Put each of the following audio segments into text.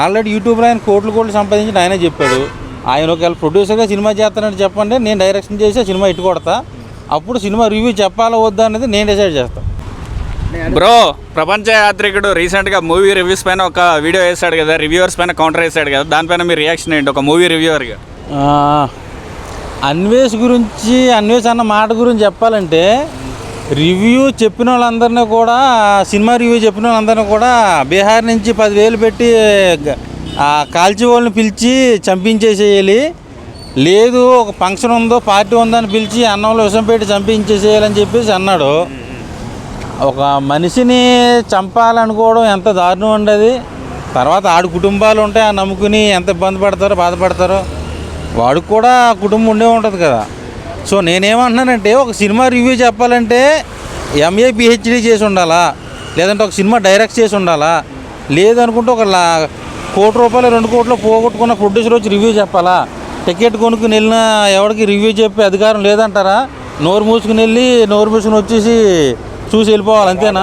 Already యూట్యూబ్లో ఆయన కోట్లు సంపాదించి ఆయనే చెప్పాడు. ఆయన ఒకవేళ ప్రొడ్యూసర్గా సినిమా చేస్తానని చెప్పండి, నేను డైరెక్షన్ చేసి సినిమా ఇటు కొడతా. అప్పుడు సినిమా రివ్యూ చెప్పాలా వద్దా అనేది నేను డిసైడ్ చేస్తాను. బ్రో, ప్రపంచ యాత్రికుడు రీసెంట్గా మూవీ రివ్యూస్ పైన ఒక వీడియో వేసాడు కదా, రివ్యూవర్స్ పైన కౌంటర్ వేసాడు కదా, దానిపైన మీ రియాక్షన్ ఏంటి ఒక మూవీ రివ్యూవర్గా? అన్వేష్ అన్న మాట గురించి చెప్పాలంటే, రివ్యూ చెప్పిన వాళ్ళందరినీ కూడా, సినిమా రివ్యూ చెప్పిన వాళ్ళందరినీ కూడా బీహార్ నుంచి 10,000 పెట్టి కాల్చి వాళ్ళని పిలిచి చంపించేసేయాలి, లేదు ఒక ఫంక్షన్ ఉందో పార్టీ ఉందని పిలిచి అన్నంలో విషం పెట్టి చంపించేసేయాలని చెప్పేసి అన్నాడు. ఒక మనిషిని చంపాలనుకోవడం ఎంత దారుణం ఉండదు. తర్వాత ఆడి కుటుంబాలు ఉంటాయి, ఆ నమ్ముకుని ఎంత ఇబ్బంది పడతారో బాధపడతారో, వాడికి కూడా కుటుంబం ఉండే ఉంటుంది కదా. సో నేనేమంటున్నానంటే, ఒక సినిమా రివ్యూ చెప్పాలంటే MA PhD చేసి ఉండాలా, లేదంటే ఒక సినిమా డైరెక్ట్ చేసి ఉండాలా, లేదనుకుంటే ఒక 1 కోటి రూపాయలు 2 కోట్లు పోగొట్టుకున్న ప్రొడ్యూసర్ వచ్చి రివ్యూ చెప్పాలా? టికెట్ కొనుక్కుని వెళ్ళిన ఎవరికి రివ్యూ చెప్పే అధికారం లేదంటారా? నోరు మూసుకుని వచ్చేసి చూసి వెళ్ళిపోవాలి, అంతేనా?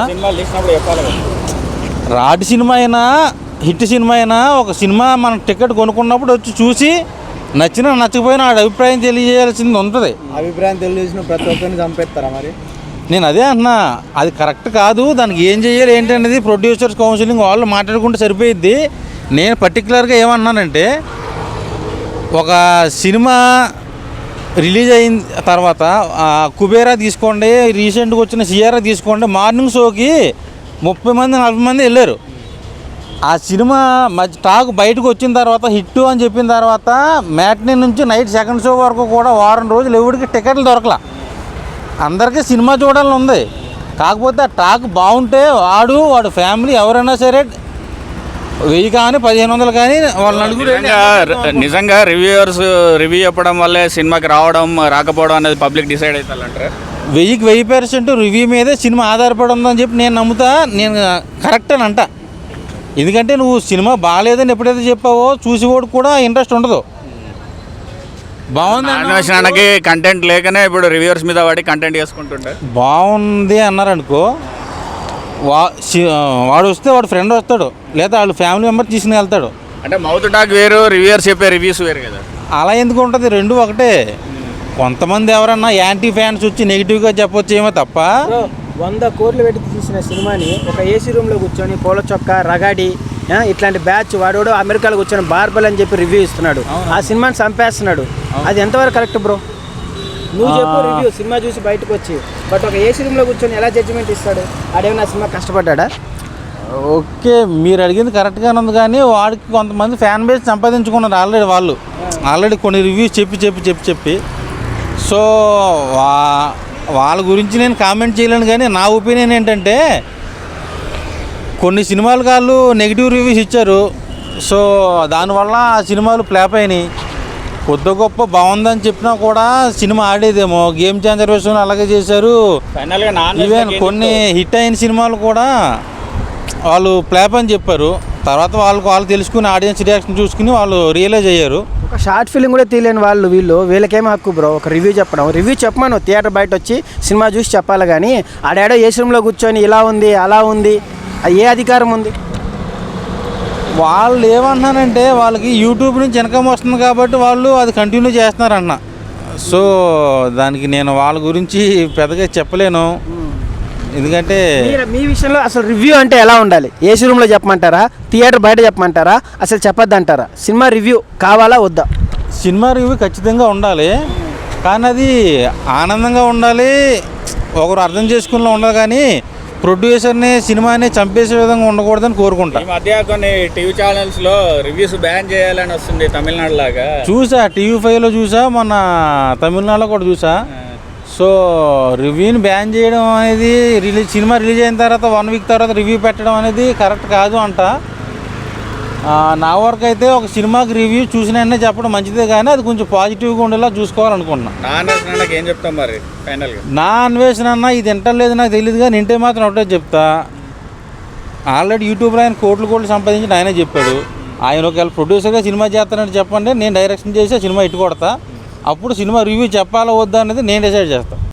రాడ్ సినిమా అయినా హిట్ సినిమా అయినా, ఒక సినిమా మనం టికెట్ కొనుక్కున్నప్పుడు వచ్చి చూసి నచ్చకపోయినా ఆడ అభిప్రాయం తెలియజేయాల్సింది ఉంటుంది. అభిప్రాయం తెలియజేసిన ప్రతి ఒక్కరిని చంపేస్తారా మరి? నేను అదే అంటున్నా, అది కరెక్ట్ కాదు. దానికి ఏం చేయాలి ఏంటి అనేది ప్రొడ్యూసర్స్ కౌన్సిలింగ్ వాళ్ళు మాట్లాడుకుంటే సరిపోయిద్ది. నేను పర్టికులర్గా ఏమన్నానంటే, ఒక సినిమా రిలీజ్ అయిన తర్వాత కుబేరా తీసుకోండి, రీసెంట్గా వచ్చిన సిఆర్ఆ తీసుకోండి, మార్నింగ్ షోకి 30 మంది 40 మంది వెళ్ళారు. ఆ సినిమా టాక్ బయటకు వచ్చిన తర్వాత హిట్ అని చెప్పిన తర్వాత మ్యాట్నీ నుంచి నైట్ సెకండ్ షో వరకు కూడా వారం రోజులు ఎవరికి టికెట్లు దొరకలా. అందరికీ సినిమా చూడాలని ఉంది. కాకపోతే ఆ టాక్ బాగుంటే వాడు ఫ్యామిలీ ఎవరైనా సరే 1000 కానీ 1500 కానీ వాళ్ళ నలుగురు. నిజంగా రివ్యూవర్స్ రివ్యూ చెప్పడం వల్లే సినిమాకి రాకపోవడం అనేది పబ్లిక్ డిసైడ్ అవుతారంటారా? 1000% రివ్యూ మీదే సినిమా ఆధారపడి ఉందని చెప్పి నేను నమ్ముతా. నేను కరెక్ట్ అని అంట. ఎందుకంటే నువ్వు సినిమా బాగాలేదని ఎప్పుడైతే చెప్పావో చూసేవాడు కూడా ఇంట్రెస్ట్ ఉండదు. బాగుంది అన్వేషణకి కంటెంట్ లేకనే ఇప్పుడు రివ్యూవర్స్ మీద వాడి కంటెంట్ చేసుకుంటుంటే బాగుంది అన్నారనుకో, వాడు వస్తే వాడు ఫ్రెండ్ వస్తాడు, లేదా వాళ్ళ ఫ్యామిలీ మెంబర్ తీసుకుని వెళ్తాడు. అంటే మౌత్ టాక్ వేరు, రివ్యూవర్స్ చెప్పే రివ్యూస్ వేరు కదా. అలా ఎందుకు ఉంటుంది? రెండు ఒకటే. కొంతమంది ఎవరన్నా యాంటీ ఫ్యాన్స్ వచ్చి నెగిటివ్గా చెప్పొచ్చేమో తప్ప, 100 కోట్లు పెట్టి తీసిన సినిమాని ఒక ఏసీ రూమ్లో కూర్చొని పూల చొక్క రగాడి ఇట్లాంటి బ్యాచ్ వాడు అమెరికాలో కూర్చొని బార్బల్ అని చెప్పి రివ్యూ ఇస్తున్నాడు, ఆ సినిమాని చంపేస్తున్నాడు. అది ఎంతవరకు కరెక్ట్ బ్రో? నువ్వు చెప్పు రివ్యూ, సినిమా చూసి బయటకు వచ్చి. బట్ ఒక ఏసీ రూమ్లో కూర్చొని ఎలా జడ్జిమెంట్ ఇస్తాడు? ఆడేమన్నా సినిమా కష్టపడ్డా? ఓకే, మీరు అడిగింది కరెక్ట్గానే ఉంది, కానీ వాడికి కొంతమంది ఫ్యాన్ బేస్ సంపాదించుకున్నారు ఆల్రెడీ కొన్ని రివ్యూస్ చెప్పి. సో వాళ్ళ గురించి నేను కామెంట్ చేయలేను, కానీ నా ఒపీనియన్ ఏంటంటే, కొన్ని సినిమాలు వాళ్ళు నెగిటివ్ రివ్యూస్ ఇచ్చారు. సో దానివల్ల ఆ సినిమాలు ఫ్లాప్ అయినాయి. కొద్ది గొప్ప బాగుందని చెప్పినా కూడా సినిమా ఆడేదేమో. గేమ్ చేంజర్ విషయంలో అలాగే చేశారు. ఈవెన్ కొన్ని హిట్ అయిన సినిమాలు కూడా వాళ్ళు ఫ్లాప్ అని చెప్పారు. తర్వాత వాళ్ళు తెలుసుకుని ఆడియన్స్ రియాక్షన్ చూసుకుని వాళ్ళు రియలైజ్ అయ్యారు. ఒక షార్ట్ ఫిలిం కూడా తీయలేని వీళ్ళకేమో హక్కు బ్రో ఒక రివ్యూ చెప్పడం? రివ్యూ చెప్పమను, థియేటర్ బయట వచ్చి సినిమా చూసి చెప్పాలి. కానీ ఆడాడో ఏ రూమ్లో కూర్చొని ఇలా ఉంది అలా ఉంది, ఏ అధికారం ఉంది? వాళ్ళు ఏమంటున్నారంటే, వాళ్ళకి యూట్యూబ్ నుంచి ఇన్కమ్ వస్తుంది కాబట్టి వాళ్ళు అది కంటిన్యూ చేస్తున్నారన్న. సో దానికి నేను వాళ్ళ గురించి పెద్దగా చెప్పలేను. ఎందుకంటే మీ విషయంలో అసలు రివ్యూ అంటే ఎలా ఉండాలి? ఏసీ రూమ్లో చెప్పమంటారా, థియేటర్ బయట చెప్పమంటారా, అసలు చెప్పొద్దంటారా? సినిమా రివ్యూ కావాలా వద్దా? సినిమా రివ్యూ ఖచ్చితంగా ఉండాలి, కానీ అది ఆనందంగా ఉండాలి, ఒకరు అర్థం చేసుకునేలా ఉండాలి. కానీ ప్రొడ్యూసర్ని సినిమాని చంపేసే విధంగా ఉండకూడదని కోరుకుంటా. ఈ మధ్య కొన్ని టీవీ ఛానల్స్లో రివ్యూస్ బ్యాన్ చేయాలని వస్తుంది, తమిళనాడు లాగా. చూసా, TV5లో చూసా, మొన్న తమిళనాడులో కూడా చూసా. సో రివ్యూని బ్యాన్ చేయడం అనేది, సినిమా రిలీజ్ అయిన తర్వాత 1 వీక్ తర్వాత రివ్యూ పెట్టడం అనేది కరెక్ట్ కాదు అంట. నా వరకు అయితే ఒక సినిమాకి రివ్యూ చూసిన వెంటనే చెప్పడం మంచిదే, కానీ అది కొంచెం పాజిటివ్గా ఉండేలా చూసుకోవాలనుకుంటున్నా. ఏం చెప్తాం మరి ఫైనల్గా? నా అన్వేషణ అన్న ఇది వింటలేదు నాకు తెలియదు, కానీ నింటే మాత్రం ఒకటే చెప్తా. ఆల్రెడీ యూట్యూబ్లో ఆయన కోట్లు సంపాదించి ఆయనే చెప్పాడు. ఆయన ఒకవేళ ప్రొడ్యూసర్గా సినిమా చేస్తానని చెప్పండి, నేను డైరెక్షన్ చేసి సినిమా ఇటు కొడతా. అప్పుడు సినిమా రివ్యూ చెప్పాలా వద్దా అనేది నేను డిసైడ్ చేస్తాను.